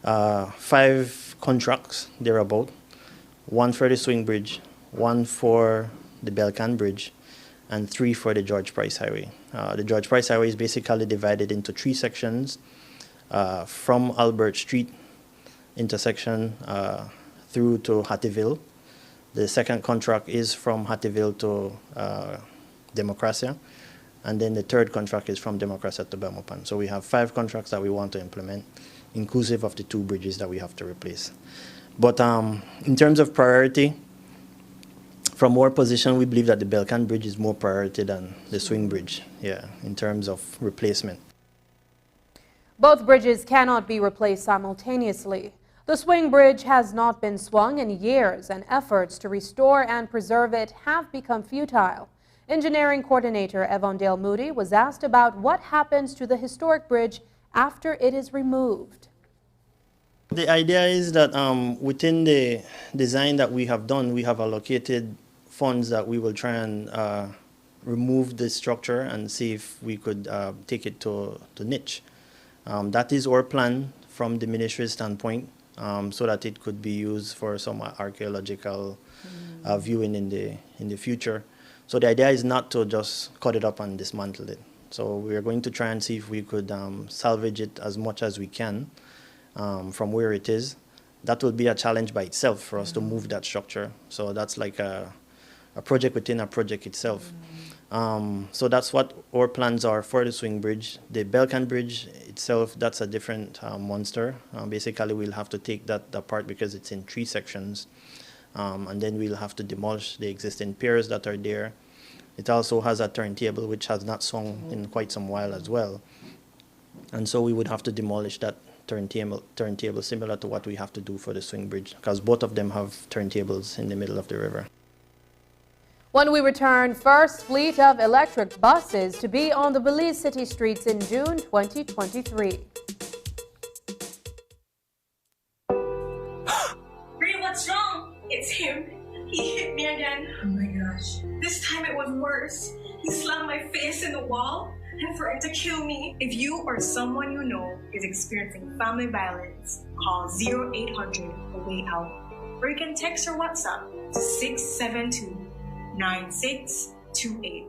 5 contracts thereabout, 1 for the Swing Bridge, 1 for the Belcan Bridge, and 3 for the George Price Highway. The George Price Highway is basically divided into 3 sections from Albert Street intersection through to Hattieville. The second contract is from Hattieville to Democracia, and then the third contract is from Democracia to Belmopan. So we have 5 contracts that we want to implement, inclusive of the 2 bridges that we have to replace. But in terms of priority, from our position, we believe that the Belcan Bridge is more priority than the Swing Bridge, in terms of replacement. Both bridges cannot be replaced simultaneously. The Swing Bridge has not been swung in years, and efforts to restore and preserve it have become futile. Engineering coordinator Evondale Moody was asked about what happens to the historic bridge after it is removed. The idea is that within the design that we have done, we have allocated funds that we will try and remove the structure and see if we could take it to niche. That is our plan from the ministry's standpoint, so that it could be used for some archaeological viewing in the future. So the idea is not to just cut it up and dismantle it. So we are going to try and see if we could salvage it as much as we can from where it is. That will be a challenge by itself for us to move that structure. So that's like a project within a project itself. So that's what our plans are for the Swing Bridge. The Belcan Bridge itself, that's a different monster. Basically, we'll have to take that apart because it's in 3 sections. And then we'll have to demolish the existing piers that are there. It also has a turntable, which has not swung in quite some while as well. And so we would have to demolish that turntable similar to what we have to do for the Swing Bridge, because both of them have turntables in the middle of the river. When we return, first fleet of electric buses to be on the Belize city streets in June 2023. Ray, what's wrong? It's him. He hit me again. Oh my gosh. This time it was worse. He slammed my face in the wall and threatened to kill me. If you or someone you know is experiencing family violence, call 0800 A Way Out. Or you can text or WhatsApp to 672-9628.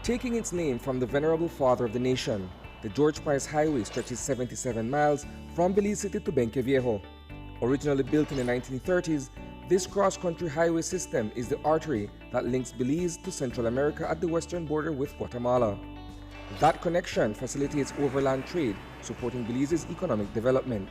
Taking its name from the venerable father of the nation, the George Price Highway stretches 77 miles from Belize City to Benqueviejo. Originally built in the 1930s, this cross-country highway system is the artery that links Belize to Central America at the western border with Guatemala. That connection facilitates overland trade, supporting Belize's economic development.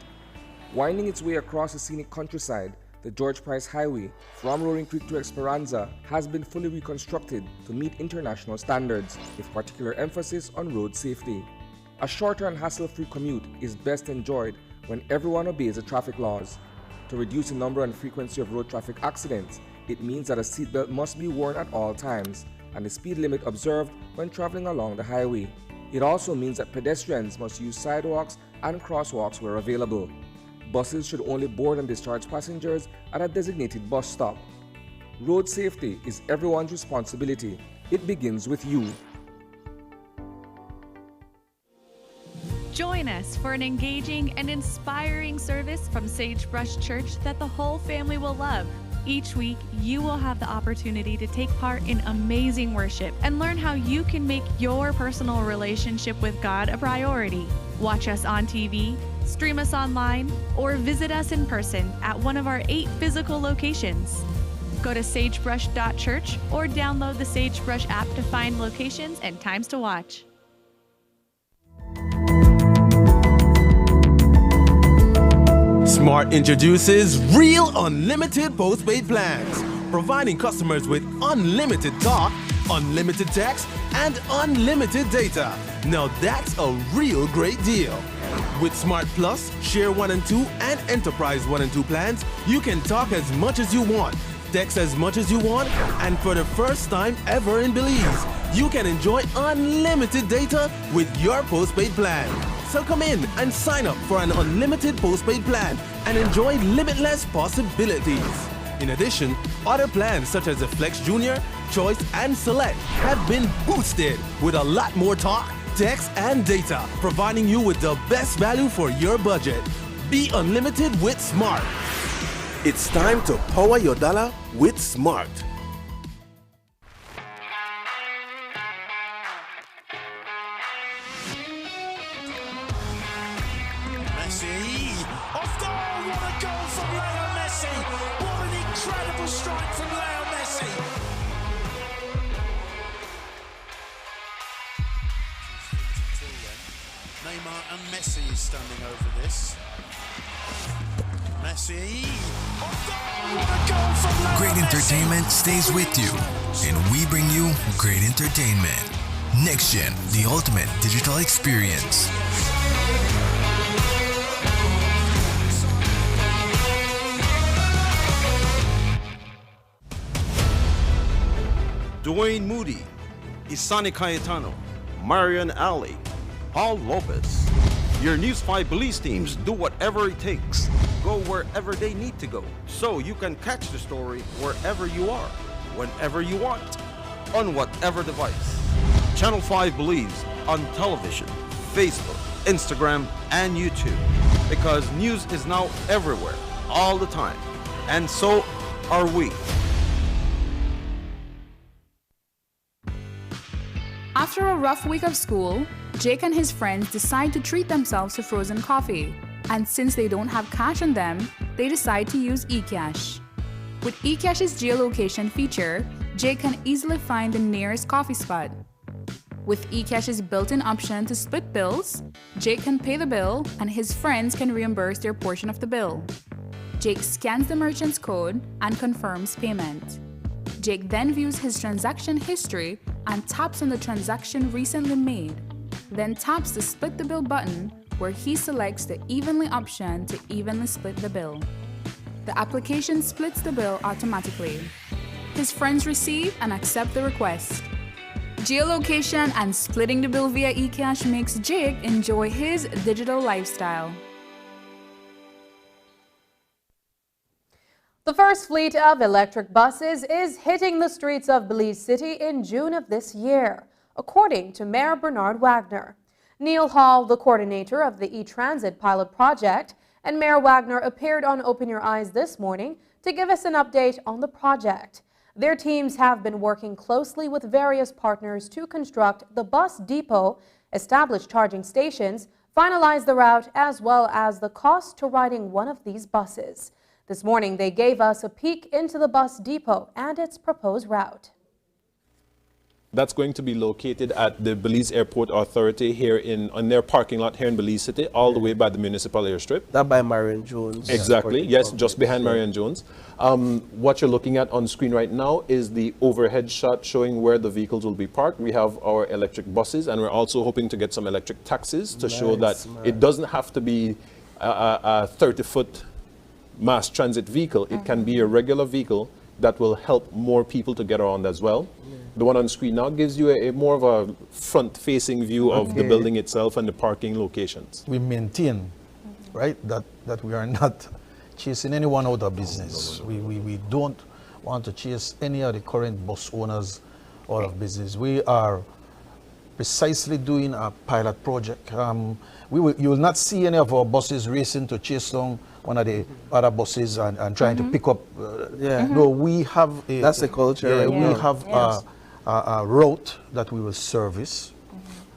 Winding its way across the scenic countryside, the George Price Highway from Roaring Creek to Esperanza has been fully reconstructed to meet international standards, with particular emphasis on road safety. A shorter and hassle-free commute is best enjoyed when everyone obeys the traffic laws. To reduce the number and frequency of road traffic accidents, it means that a seatbelt must be worn at all times and the speed limit observed when traveling along the highway. It also means that pedestrians must use sidewalks and crosswalks where available. Buses should only board and discharge passengers at a designated bus stop. Road safety is everyone's responsibility. It begins with you. Join us for an engaging and inspiring service from Sagebrush Church that the whole family will love. Each week, you will have the opportunity to take part in amazing worship and learn how you can make your personal relationship with God a priority. Watch us on TV, stream us online, or visit us in person at one of our 8 physical locations. Go to sagebrush.church or download the Sagebrush app to find locations and times to watch. Smart introduces Real Unlimited Postpaid Plans, providing customers with unlimited talk, unlimited text, and unlimited data. Now that's a real great deal. With Smart Plus, Share 1 and 2, and Enterprise 1 and 2 plans, you can talk as much as you want, text as much as you want, and for the first time ever in Belize, you can enjoy unlimited data with your postpaid plan. So come in and sign up for an unlimited postpaid plan and enjoy limitless possibilities. In addition, other plans such as the Flex Junior, Choice, and Select have been boosted with a lot more talk, text, and data, providing you with the best value for your budget. Be unlimited with Smart. It's time to power your dollar with Smart. Messi. Off goal! What a goal from Leo Messi! What an incredible strike from Leo Messi! Neymar and Messi is standing over this. Messi. Off goal! What a goal from Leo Great entertainment stays with you, and we bring you great entertainment. Next Gen, the ultimate digital experience. Dwayne Moody, Isani Cayetano, Marion Ali, Paul Lopez. Your News 5 police teams do whatever it takes, go wherever they need to go, so you can catch the story wherever you are, whenever you want, on whatever device. Channel 5 believes on television, Facebook, Instagram, and YouTube, because news is now everywhere, all the time, and so are we. After a rough week of school, Jake and his friends decide to treat themselves to frozen coffee. And since they don't have cash on them, they decide to use eCash. With eCash's geolocation feature, Jake can easily find the nearest coffee spot. With eCash's built-in option to split bills, Jake can pay the bill and his friends can reimburse their portion of the bill. Jake scans the merchant's code and confirms payment. Jake then views his transaction history and taps on the transaction recently made, then taps the Split the Bill button where he selects the Evenly option to evenly split the bill. The application splits the bill automatically. His friends receive and accept the request. Geolocation and splitting the bill via eCash makes Jake enjoy his digital lifestyle. The first fleet of electric buses is hitting the streets of Belize City in June of this year, according to Mayor Bernard Wagner. Neil Hall, the coordinator of the e-Transit pilot project, and Mayor Wagner appeared on Open Your Eyes this morning to give us an update on the project. Their teams have been working closely with various partners to construct the bus depot, establish charging stations, finalize the route, as well as the cost to riding one of these buses. This morning, they gave us a peek into the bus depot and its proposed route. That's going to be located at the Belize Airport Authority here on their parking lot here in Belize City, all the way by the municipal airstrip. That by Marion Jones. Exactly, yes, just behind Marion Jones. What you're looking at on screen right now is the overhead shot showing where the vehicles will be parked. We have our electric buses, and we're also hoping to get some electric taxis to show that it doesn't have to be a 30-foot mass transit vehicle. It can be a regular vehicle that will help more people to get around as well. The one on screen now gives you a more of a front-facing view of the building itself and the parking locations. We maintain, right, that we are not chasing anyone out of business. We don't want to chase any of the current bus owners out of business. We are precisely doing a pilot project. You will not see any of our buses racing to chase down one of the other buses and trying to pick up. No, we have a... That's the culture. We have a route that we will service.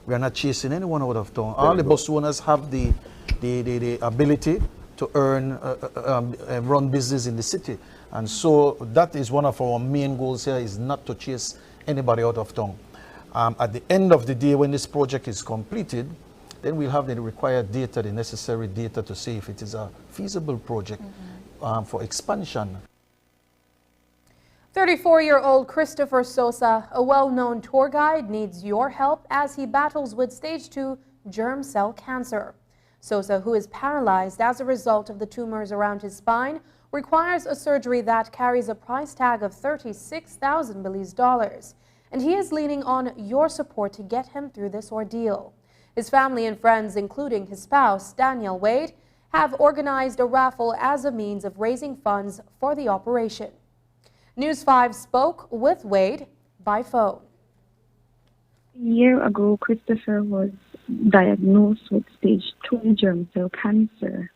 We are not chasing anyone out of town. All the bus owners have the ability to earn and run business in the city. And so that is one of our main goals here, is not to chase anybody out of town. At the end of the day, when this project is completed, then we'll have the required data, the necessary data to see if it is a feasible project for expansion. 34-year-old Christopher Sosa, a well-known tour guide, needs your help as he battles with stage 2 germ cell cancer. Sosa, who is paralyzed as a result of the tumors around his spine, requires a surgery that carries a price tag of $36,000 Belize dollars. And he is leaning on your support to get him through this ordeal. His family and friends, including his spouse, Danielle Wade, have organized a raffle as a means of raising funds for the operation. News 5 spoke with Wade by phone. A year ago, Christopher was diagnosed with stage 2 germ cell cancer.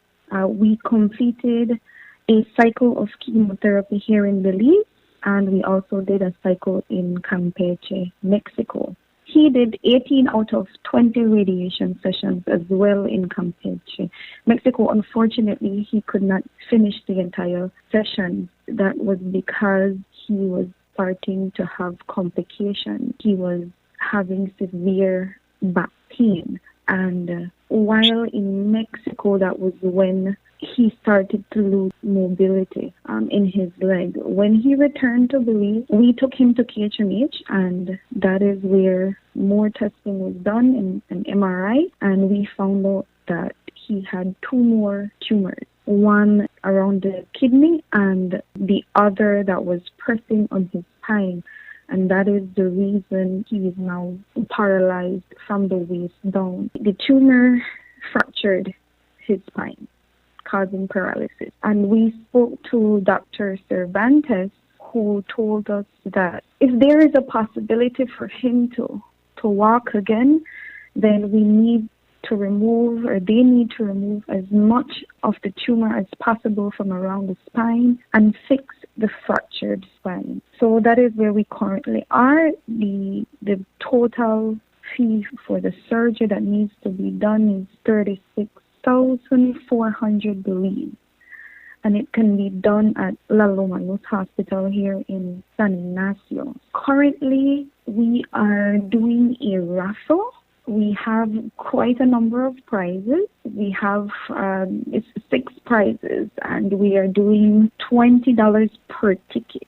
We completed a cycle of chemotherapy here in Belize, and we also did a cycle in Campeche, Mexico. He did 18 out of 20 radiation sessions as well in Campeche, Mexico. Unfortunately, he could not finish the entire session. That was because he was starting to have complications. He was having severe back pain. And while in Mexico, that was when he started to lose mobility in his leg. When he returned to Belize, we took him to KHMH, and that is where more testing was done in an MRI, and we found out that he had 2 more tumors, one around the kidney and the other that was pressing on his spine. And that is the reason he is now paralyzed from the waist down. The tumor fractured his spine, causing paralysis. And we spoke to Dr. Cervantes, who told us that if there is a possibility for him to walk again, then we need to remove, or they need to remove, as much of the tumor as possible from around the spine and fix the fractured spine. So that is where we currently are. The total fee for the surgery that needs to be done is 36,400 Belize. And it can be done at La Loma Luz Hospital here in San Ignacio. Currently, we are doing a raffle. We have quite a number of prizes. We have it's 6 prizes, and we are doing $20 per ticket.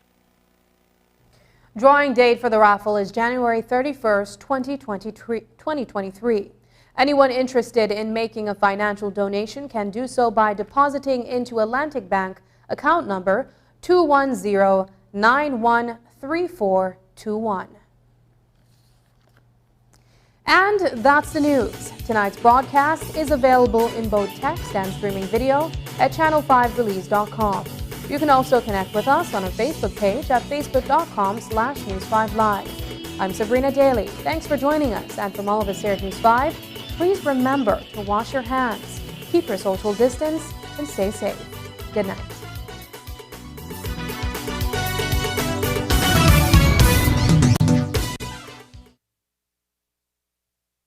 Drawing date for the raffle is January 31st, 2023. Anyone interested in making a financial donation can do so by depositing into Atlantic Bank account number 210-913421. And that's the news. Tonight's broadcast is available in both text and streaming video at channel5belize.com. You can also connect with us on our Facebook page at facebook.com/News5Live. I'm Sabrina Daly. Thanks for joining us. And from all of us here at News 5, please remember to wash your hands, keep your social distance, and stay safe. Good night.